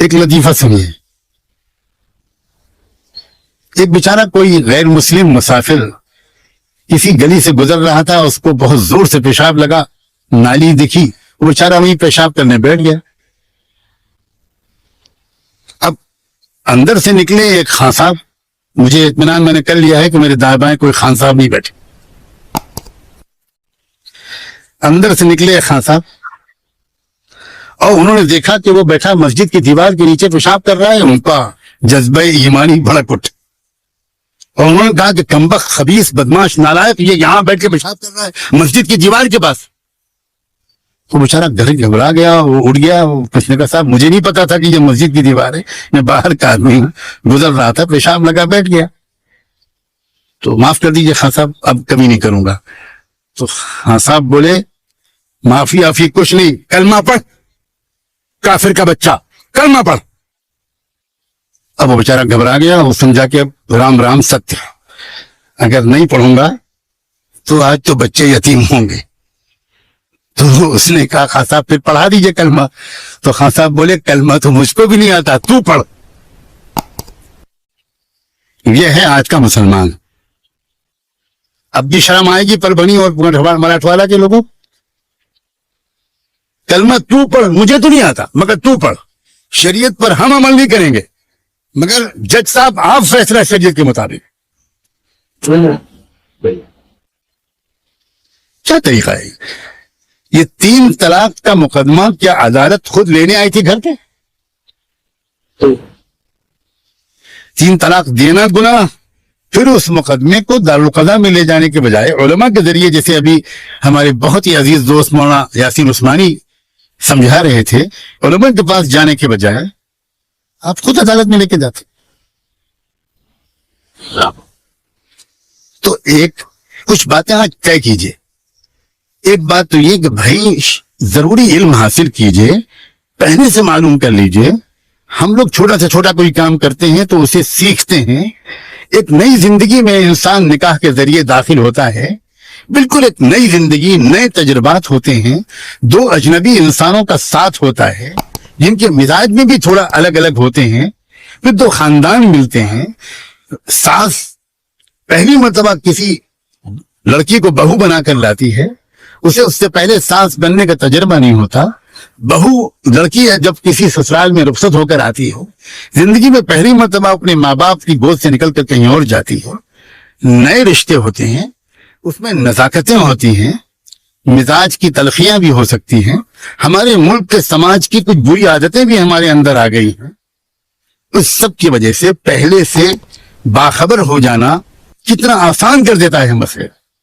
ایک لطیفہ سنیے. ایک بیچارہ کوئی غیر مسلم مسافر کسی گلی سے گزر رہا تھا, اس کو بہت زور سے پیشاب لگا, نالی دکھی, وہ بیچارہ وہیں پیشاب کرنے بیٹھ گیا. اب اندر سے نکلے ایک خان صاحب, مجھے اطمینان میں نے کر لیا ہے کہ میرے دائیں بائیں کوئی خان صاحب نہیں بیٹھے. اندر سے نکلے ایک خان صاحب اور انہوں نے دیکھا کہ وہ بیٹھا مسجد کی دیوار کے نیچے پیشاب کر رہا ہے. ان کا جذبہ ایمانی بھڑک اٹھ اور انہوں نے کہا کہ کمبخت, خبیث, بدماش, نالائق, یہ یہاں بیٹھ کے پیشاب کر رہا ہے مسجد کی دیوار کے پاس. وہ بیچارہ گھبرا گیا, وہ اٹھ گیا. کچھ نے کہا صاحب مجھے نہیں پتا تھا کہ یہ مسجد کی دیوار ہے, میں باہر کا آدمی ہوں, گزر رہا تھا, پیشاب لگا بیٹھ گیا, تو معاف کر دیجئے خان صاحب, اب کبھی نہیں کروں گا. تو خان صاحب بولے معافی آفی کچھ نہیں, کلمہ پڑھ, کافر کا بچہ, کلمہ پڑھ. اب وہ بیچارہ گھبرا گیا, وہ سمجھا کہ اب رام رام ستیہ, اگر نہیں پڑھوں گا تو آج تو بچے یتیم ہوں گے. تو اس نے کہا خان صاحب پھر پڑھا دیجئے کلمہ. تو خان صاحب بولے کلمہ تو مجھ کو بھی نہیں آتا, تو پڑھ. یہ ہے آج کا مسلمان. اب بھی شرم آئے گی پربھنی اور مراٹھواڑہ کے لوگوں. کلمہ تو پڑھ, مجھے تو نہیں آتا مگر تو پڑھ. شریعت پر ہم عمل نہیں کریں گے مگر جج صاحب آپ فیصلہ شریعت کے مطابق. کیا طریقہ ہے یہ؟ 3 طلاق کا مقدمہ کیا عدالت خود لینے آئی تھی گھر کے؟ 3 طلاق دینا گناہ, پھر اس مقدمے کو دارالقضاء میں لے جانے کے بجائے علماء کے ذریعے, جیسے ابھی ہمارے بہت ہی عزیز دوست مولانا یاسین عثمانی سمجھا رہے تھے, علماء کے پاس جانے کے بجائے آپ خود عدالت میں لے کے جاتے. تو کچھ باتیں آج طے کیجئے. ایک بات تو یہ کہ بھائی ضروری علم حاصل کیجئے, پہلے سے معلوم کر لیجئے. ہم لوگ چھوٹا سے چھوٹا کوئی کام کرتے ہیں تو اسے سیکھتے ہیں. ایک نئی زندگی میں انسان نکاح کے ذریعے داخل ہوتا ہے, بالکل ایک نئی زندگی, نئے تجربات ہوتے ہیں. 2 اجنبی انسانوں کا ساتھ ہوتا ہے جن کے مزاج میں بھی تھوڑا الگ الگ ہوتے ہیں. پھر 2 خاندان ملتے ہیں. ساس پہلی مرتبہ کسی لڑکی کو بہو بنا کر لاتی ہے, اسے اس سے پہلے ساس بننے کا تجربہ نہیں ہوتا. بہو لڑکی ہے جب کسی سسرال میں رخصت ہو کر آتی ہو, زندگی میں پہلی مرتبہ اپنے ماں باپ کی گود سے نکل کر کہیں اور جاتی ہو. نئے رشتے ہوتے ہیں, اس میں نزاکتیں ہوتی ہیں, مزاج کی تلخیاں بھی ہو سکتی ہیں. ہمارے ملک کے سماج کی کچھ بری عادتیں بھی ہمارے اندر آ گئی ہیں. اس سب کی وجہ سے پہلے سے باخبر ہو جانا کتنا آسان کر دیتا ہے مسئلہ.